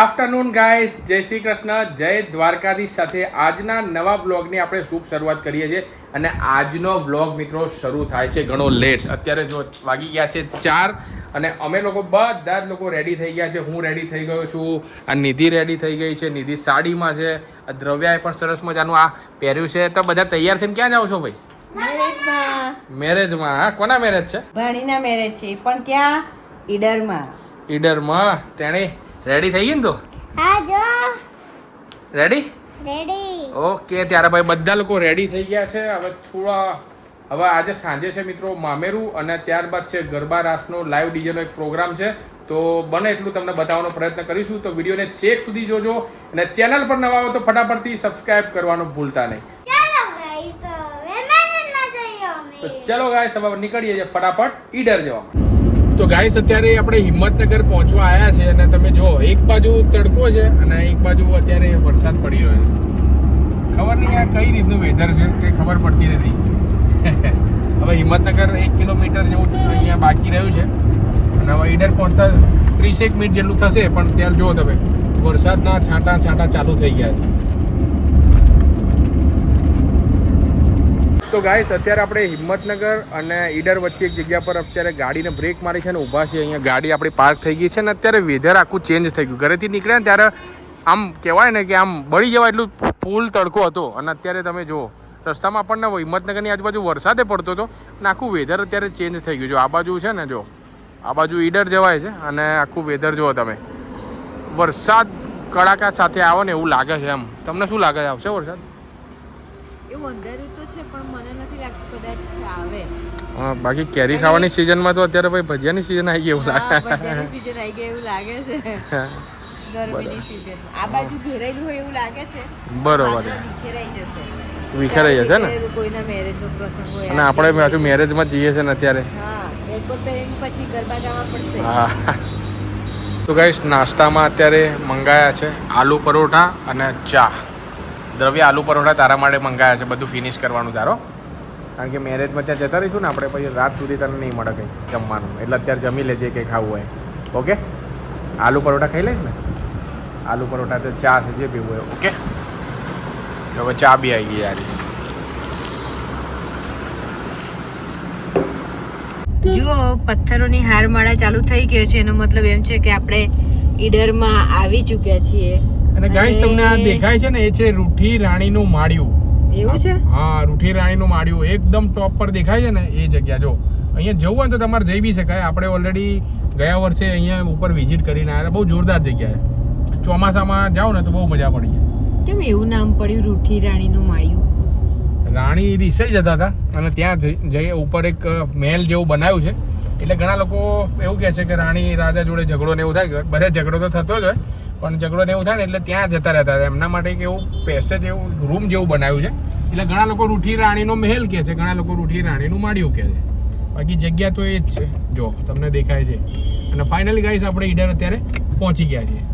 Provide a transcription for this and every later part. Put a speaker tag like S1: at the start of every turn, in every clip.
S1: Afternoon guys, જય શ્રી કૃષ્ણ, જય દ્વારકાધીશ સાથે આજના નવા બ્લોગની આપણે શુભ શરૂઆત કરીએ છીએ. અને આજનો બ્લોગ મિત્રો શરૂ થાય છે ઘણો લેટ. અત્યારે જો વાગી ગયા છે 4 અને અમે લોકો બધા જ લોકો રેડી થઈ ગયા છે. હું રેડી થઈ ગયો છું, આ નિધિ રેડી થઈ ગઈ છે, નિધિ સાડીમાં છે, આ દ્રવ્યાએ પણ સરસ મજાનું આ પહેર્યું છે. તો બધા તૈયાર થઈને ક્યાં જાઓ છો ભાઈ? મેરેજમાં. હા, કોના મેરેજ છે?
S2: ભાણીના મેરેજ છે, પણ ક્યાં? ઈડરમાં.
S1: ઈડરમાં. તેણે રેડી થઈ ગઈ ને? તો
S3: હા જો
S1: રેડી
S3: રેડી.
S1: ઓકે, ત્યારે ભાઈ બધા લોકો રેડી થઈ ગયા છે. હવે આજે સાંજે છે મિત્રો મામેરું, અને ત્યારબાદ છે ગરબા રાસનો લાઈવ ડીજેનો એક પ્રોગ્રામ છે. તો બને એટલું તમને બતાવવાનો પ્રયત્ન કરીશું. તો વિડીયોને છેક સુધી જોજો, અને ચેનલ પર નવા હો તો ફટાફટથી સબસ્ક્રાઇબ કરવાનું ભૂલતા નહીં.
S3: ચાલો ગાઈસ, તો હવે મેરેજમાં જઈએ અમે.
S1: તો ચલો ગાઈસ, હવે નીકળીએ છીએ ફટાફટ ઈડર જવા. તો ગાઈસ, અત્યારે આપણે હિંમતનગર પહોંચવા આવ્યા છે, અને તમે જો એક બાજુ તડકો છે અને એક બાજુ અત્યારે વરસાદ પડી રહ્યો છે. ખબર નહીં આ કઈ રીતનું વેધર છે કે ખબર પડતી નથી. હવે હિંમતનગર 1 કિલોમીટર જેવું અહીંયા બાકી રહ્યું છે, અને હવે ઈડર પહોંચતા 30 મિનિટ જેટલું થશે. પણ ત્યારે જો તમે વરસાદના છાંટા ચાલુ થઈ ગયા છે. તો ગાઈસ, અત્યારે આપણે હિંમતનગર અને ઈડર વચ્ચે એક જગ્યા પર અત્યારે ગાડીને બ્રેક મારી છે અને ઊભા છે. અહીંયા ગાડી આપણી પાર્ક થઈ ગઈ છે, અને અત્યારે વેધર આખું ચેન્જ થઈ ગયું. ઘરેથી નીકળ્યા ને ત્યારે આમ કહેવાય ને કે આમ બળી જવાય એટલું ફૂલ તડકો હતો, અને અત્યારે તમે જુઓ રસ્તામાં આપણને હિંમતનગરની આજુબાજુ વરસાદે પડતો હતો, અને આખું વેધર અત્યારે ચેન્જ થઈ ગયું. જો આ બાજુ છે ને, જો આ બાજુ ઈડર જવાય છે, અને આખું વેધર જુઓ તમે. વરસાદ કડાકા સાથે આવે ને એવું લાગે છે. એમ તમને શું લાગે છે, આવશે વરસાદ?
S2: એવું અંધારું તો છે, પણ મને નથી લાગતું કદાચ આવે.
S1: હા, બાકી કેરી ખાવાની સિઝનમાં તો અત્યારે ભાઈ ભજીયાની સિઝન આવી ગઈ એવું લાગે.
S2: ભજીયાની સીઝન આવી ગઈ એવું લાગે છે. ગરમીની સીઝન આ બાજુ ઘેરાયેલું હોય એવું લાગે છે.
S1: બરોબર,
S2: વિખેરાઈ જશે.
S1: વિખેરાઈ જશે ને.
S2: કોઈના મેરેજનો પ્રસંગ હોય,
S1: અને આપણે પાછું મેરેજમાં જઈએ છીએ ને અત્યારે.
S2: હા, રેનકોટ પહેરીને પછી ગરબા ગાવા પડશે.
S1: હા. તો ગાઈસ, નાસ્તામાં અત્યારે મંગાયા છે આલુ પરોઠા અને ચા. દ્રવ્ય આલુ પરોઠા તારા માટે મંગાયા છે, બધું ફિનિશ કરવાનું તારો, કારણ કે મેરેજમાં ત્યાં જતા રહીશું ને આપણે, પછી રાત સુધી તને નહીં મળે કંઈ જમવાનું. એટલે અત્યારે જમી લેજે કંઈ ખાવું હોય. ઓકે, આલુ પરોઠા ખાઈ લઈશ ને? આલુ પરોઠા તો ચા છે જે પીવું હોય. ઓકે, હવે ચા બી આવી ગઈ યાર.
S2: જુઓ, પથ્થરોની હારમાળા ચાલુ થઈ ગયો છે. એનો મતલબ એમ છે કે આપણે ઈડરમાં આવી ચૂક્યા છીએ.
S1: અને ગાઈસ, તમને આ દેખાય છે ને, એ છે રૂઠી રાણીનું માળિયું.
S2: એવું છે?
S1: હા, રૂઠી રાણીનું માળિયું એકદમ ટોપ પર દેખાય છે ને, એ જગ્યા. જો અહીંયા જવું હોય તો તમારે જઈ બી શકાય. આપણે ઓલરેડી ગયા વર્ષે અહીંયા ઉપર વિઝિટ કરીને આવ્યા. બહુ જોરદાર જગ્યા છે. ચોમાસામાં જાઓ ને તો બહુ મજા પડી જાય.
S2: કેમ એવું નામ પડ્યું રૂઠી રાણીનું માળિયું?
S1: રાણી રિસાઈ જતા હતા, અને ત્યાં જઈએ ઉપર એક મહેલ જેવું બનાવ્યું છે. એટલે ઘણા લોકો એવું કહે છે કે રાણી રાજા જોડે ઝઘડો ને એવું થાય. બધે ઝઘડો તો થતો જ હોય, પણ ઝઘડો ને એવું થાય ને એટલે ત્યાં જતા રહેતા હતા. એમના માટે એક એવું પેસેજ એવું રૂમ જેવું બનાવ્યું છે. એટલે ઘણા લોકો રૂઠી રાણીનો મહેલ કહે છે, ઘણા લોકો રૂઠી રાણીનું માળિયું કહે છે. બાકી જગ્યા તો એ જ છે, જો તમને દેખાય છે. અને ફાઇનલી ગાઈસ, આપણે ઈડર અત્યારે પહોંચી ગયા છીએ.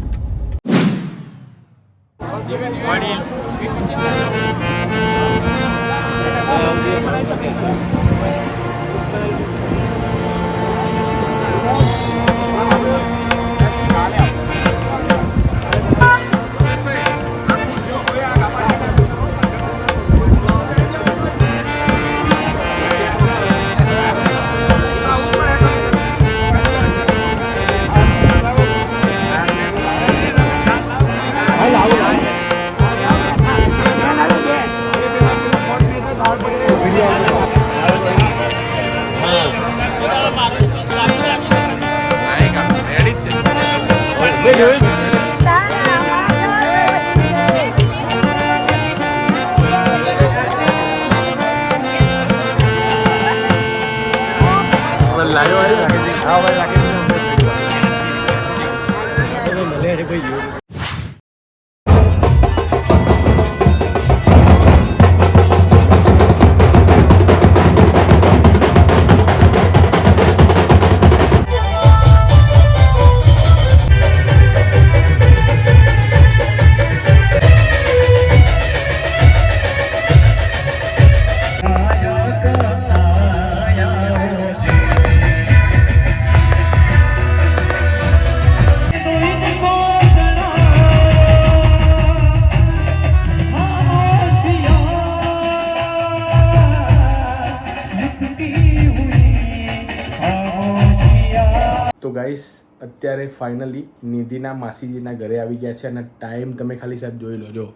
S1: ગાઈસ અત્યારે ફાઇનલી નિધિના માસીજીના ઘરે આવી ગયા છે અને ટાઈમ તમે ખાલી સાહેબ જોઈ લો જો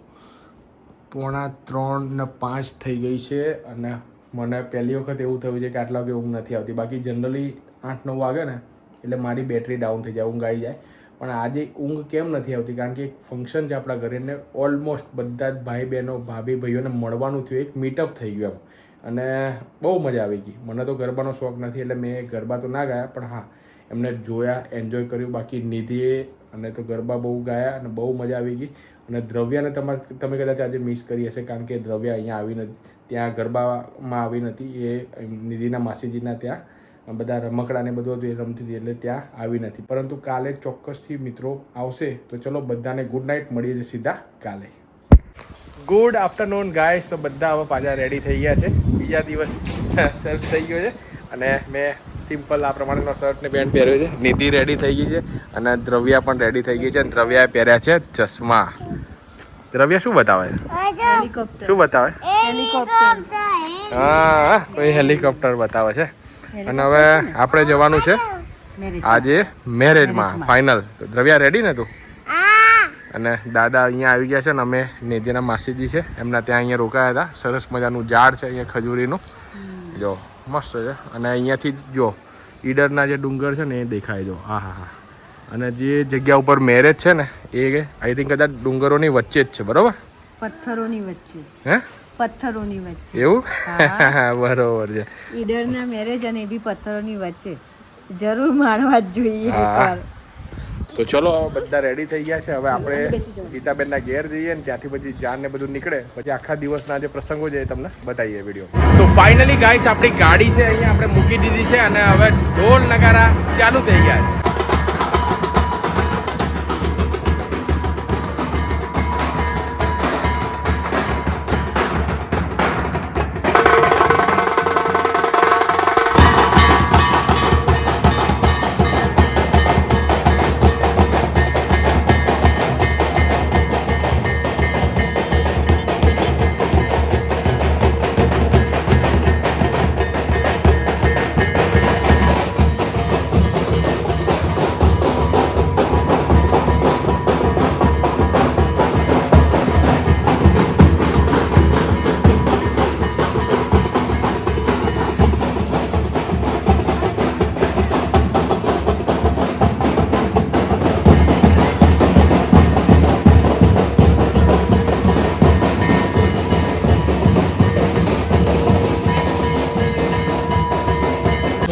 S1: 3:45 થઈ ગઈ છે અને મને પહેલી વખત એવું થયું છે કે આટલા વાગે ઊંઘ નથી આવતી. બાકી જનરલી 8-9 વાગે ને એટલે મારી બેટરી ડાઉન થઈ જાય, ઊંઘ આવી જાય. પણ આજે ઊંઘ કેમ નથી આવતી? કારણ કે એક ફંક્શન છે આપણા ઘરે ને ઓલમોસ્ટ બધા જ ભાઈ બહેનો ભાભી ભાઈઓને મળવાનું થયું, એક મીટઅપ થઈ ગયું એમ અને બહુ મજા આવી ગઈ. મને તો ગરબાનો શોખ નથી એટલે મેં ગરબા તો ના ગાયા, પણ હા એમને જોયા, એન્જોય કર્યું. બાકી નિધિએ અને તો ગરબા બહુ ગાયા અને બહુ મજા આવી ગઈ. અને દ્રવ્યાને તમે કદાચ આજે મિસ કરી હશે કારણ કે દ્રવ્યા અહીંયા આવી નથી, ત્યાં ગરબામાં આવી નથી. એ નિધિના માસીજીના ત્યાં બધા રમકડાને બધું હતું એ રમતી હતી એટલે ત્યાં આવી નથી. પરંતુ કાલે ચોક્કસથી મિત્રો આવશે. તો ચલો બધાને ગુડ નાઇટ, મળીએ છીએ સીધા કાલે. Good afternoon guys. તો બધા હવે પાછા રેડી થઈ ગયા છે. બીજા દિવસ સર્ચ થઈ ગયો છે અને મેં સિમ્પલ આ પ્રમાણેનો શર્ટ ને પેન્ટ પહેર્યો છે. નિધિ રેડી થઈ ગઈ છે અને દ્રવ્યા પણ રેડી થઈ ગઈ છે અને દ્રવ્યાએ પહેર્યા છે ચશ્મા. દ્રવ્યા શું બતાવે છે? શું બતાવે? હા, કોઈ હેલિકોપ્ટર બતાવે છે. અને હવે આપણે જવાનું છે આજે મેરેજમાં ફાઇનલ. દ્રવ્યા રેડી ને તું? અને દાદા અહીંયા આવી ગયા છે ને અમે નિધિના માસીજી છે એમના ત્યાં અહીંયા રોકાયા હતા. સરસ મજાનું ઝાડ છે અહીંયા ખજૂરીનું, જો મસ્ત છે. અને અહીંયાથી જો ઈડરના જે ડુંગર છે ને એ દેખાય જો. હા હા હા. અને જે જગ્યા ઉપર મેરેજ છે ને એ આઈ થિંક કદાચ ડુંગરોની વચ્ચે જ છે, બરોબર?
S2: પથ્થરોની વચ્ચે.
S1: હે?
S2: પથ્થરોની વચ્ચે.
S1: એવું? બરોબર છે.
S2: ઈડરના મેરેજ અને એ બી પથ્થરોની વચ્ચે. જરૂર માણવા જ જોઈએ એકવાર.
S1: તો ચલો હવે બધા રેડી થઈ ગયા છે. હવે આપણે ગીતાબેનના ઘેર જઈએ ને ત્યાંથી પછી જાન ને બધું નીકળે પછી આખા દિવસના જે પ્રસંગો છે એ તમને બતાવીએ વિડીયો. તો ફાઇનલી ગાઈસ આપણી ગાડી છે અહીંયા આપણે મૂકી દીધી છે અને હવે ઢોલ નગારા ચાલુ થઈ ગયા છે.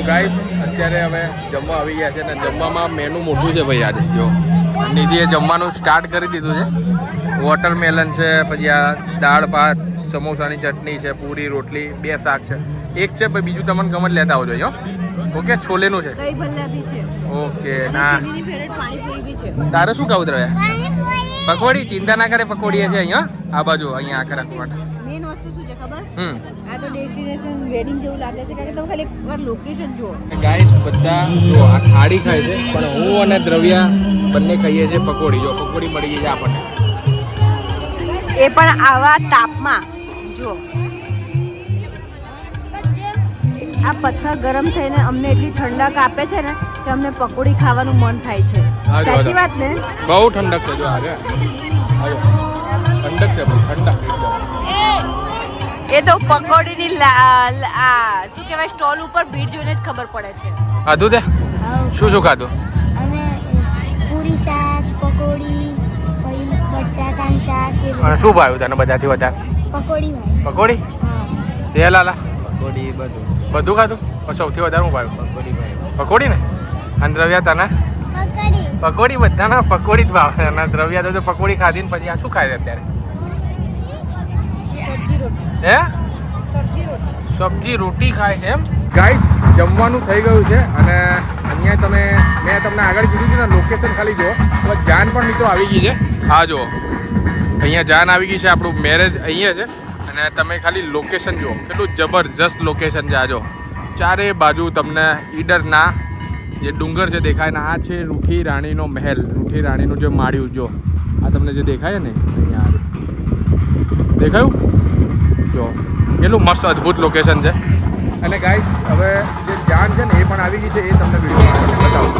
S1: ગાઈસ અત્યારે હવે જમવા આવી ગયા છે અને જમવામાં મેનુ મોટું છે ભાઈ. આજે જો નિધિએ જમવાનું સ્ટાર્ટ કરી દીધું છે. વોટરમેલન છે, પછી આ દાળ ભાત, સમોસાની ચટણી છે, પૂરી રોટલી, 2 શાક છે, એક છે પછી બીજું તમને ગમત લેતા આવજો અહીંયા. ઓકે, છોલેનું છે.
S2: દહીં ભલ્લા બી છે.
S1: ઓકે. ના
S2: ચીનીની ફેવરેટ પાણીપુરી બી છે.
S1: તારે શું ખાવું દ્રવ્યા? પકોડી? ચિંતા ના કરે, પકોડી છે અહીંયા આ બાજુ, અહીંયા આખા રાખવા માટે.
S2: મેન વસ્તુ શું છે ખબર? આ તો ડેસ્ટિનેશન વેડિંગ જેવું લાગે છે કારણ કે તમે ખાલી એકવાર લોકેશન જુઓ.
S1: ગાઈસ બધા જો આ થાળી ખાય છે પણ હું અને દ્રવ્યા બંને ખાઈએ છીએ પકોડી. જો પકોડી મળી ગઈ છે આપણને,
S2: એ પણ આવા તાપમાં. જો આ પથ્થર ગરમ થઈને અમને એટલી ઠંડક આપે છે ને કે અમને પકોડી ખાવાનું મન થાય છે. સાચી વાત ને?
S1: બહુ ઠંડક છે. જો આજે ઠંડક છે, બહુ ઠંડક એકદમ.
S2: એ તો પકોડીની શું કહેવાય સ્ટોલ ઉપર ભીડ જોઈને જ ખબર પડે છે.
S1: ખાધું તે? શું શું ખાધું?
S3: અમે પૂરી શાક, પકોડી, પછી બટાકાનું શાક.
S1: અને શું ભાવ્યું તને બધાથી વધારે?
S3: પકોડી ભાઈ.
S1: પકોડી?
S3: હા.
S1: તે લાલા પકોડી બધું ખાધું? પણ સૌથી વધારે હું ભાવ્યું? પકોડી ને. અને દ્રવ્યા તને? પકોડી. બધાના પકોડી જ ભાવે. અને દ્રવ્યા તો પકોડી ખાધી ને પછી આ શું ખાય અત્યારે? હે? સબ્જી રોટી ખાય છે એમ. ગાઈસ જમવાનું થઈ ગયું છે અને અહીંયા મેં તમને આગળ કીધું છે ને લોકેશન ખાલી જુઓ. હવે જાન પણ મિત્રો આવી ગઈ છે. હા જુઓ અહીંયા જાન આવી ગઈ છે. આપણું મેરેજ અહીંયા છે અને તમે ખાલી લોકેશન જુઓ, કેટલું જબરજસ્ત લોકેશન છે. આ જો ચારે બાજુ તમને ઈડરના જે ડુંગર છે દેખાય ને આ છે રૂઠી રાણીનો મહેલ. રૂઠી રાણીનું જે માળ્યું જો આ તમને જે દેખાય ને અહીંયા દેખાયું જો કેટલું મસ્ત અદ્ભુત લોકેશન છે. અને ગાઈસ હવે જે જાન છે ને એ પણ આવી ગઈ છે, એ તમને વિડીયોમાં બતાવું.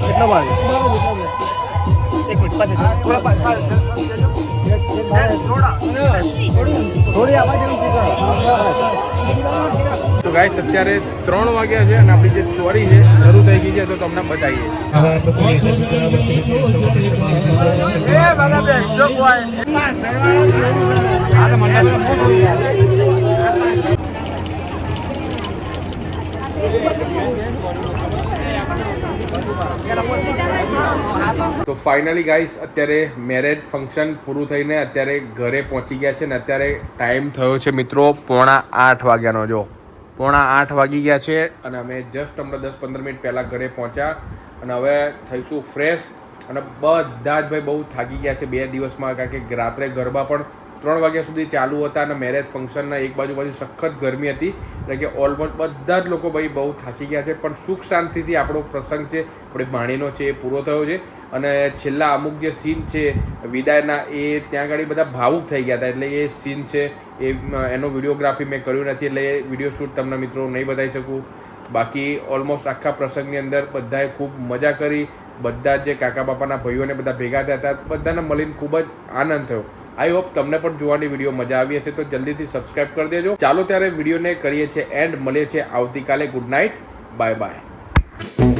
S4: કેટલો ભાવ એક મિનિટ પાછળ થોડી આવાજ
S1: તો ગાઈસ અત્યારે 3 વાગ્યા છે અને આપણી જે ચોરી છે શરૂ થઈ ગઈ છે તો તમને બતાવીએ તો ફાઇનલી ગાઈસ અત્યારે મેરેજ ફંક્શન પૂરું થઈને અત્યારે ઘરે પહોંચી ગયા છે ને અત્યારે ટાઈમ થયો છે મિત્રો 7:45 વાગ્યાનો જો 7:45 વાગી ગયા છે અને અમે જસ્ટ હમણાં 10-15 મિનિટ પહેલાં ઘરે પહોંચ્યા અને હવે થઈશું ફ્રેશ અને બધા જ ભાઈ બહુ થાકી ગયા છે 2 દિવસમાં કારણ કે રાત્રે ગરબા પણ 3 વાગ્યા સુધી ચાલુ હતા અને મેરેજ ફંક્શનના એક બાજુ સખત ગરમી હતી એટલે કે ઓલમોસ્ટ બધા જ લોકો ભાઈ બહુ થાકી ગયા છે પણ સુખ શાંતિથી આપણો પ્રસંગ છે આપણી ભાણીનો છે એ પૂરો થયો છે અને છેલ્લા અમુક જે સીન છે વિદાયના એ ત્યાં આગળ બધા ભાવુક થઈ ગયા હતા એટલે એ સીન છે એનો વિડીયોગ્રાફી મેં કર્યું નથી એટલે એ વિડીયો શૂટ તમને મિત્રો નહીં બતાવી શકું બાકી ઓલમોસ્ટ આખા પ્રસંગની અંદર બધાએ ખૂબ મજા કરી બધા જે કાકા બાપાના ભાઈઓને બધા ભેગા થયા હતા બધાને મળીને ખૂબ જ આનંદ થયો આઈ હોપ તમને પણ જોવાની વિડીયો મજા આવી હશે તો જલ્દીથી સબસ્ક્રાઈબ કરી દેજો ચાલો ત્યારે વિડીયોને કરીએ છીએ એન્ડ મળીએ છીએ આવતીકાલે ગુડ નાઇટ બાય બાય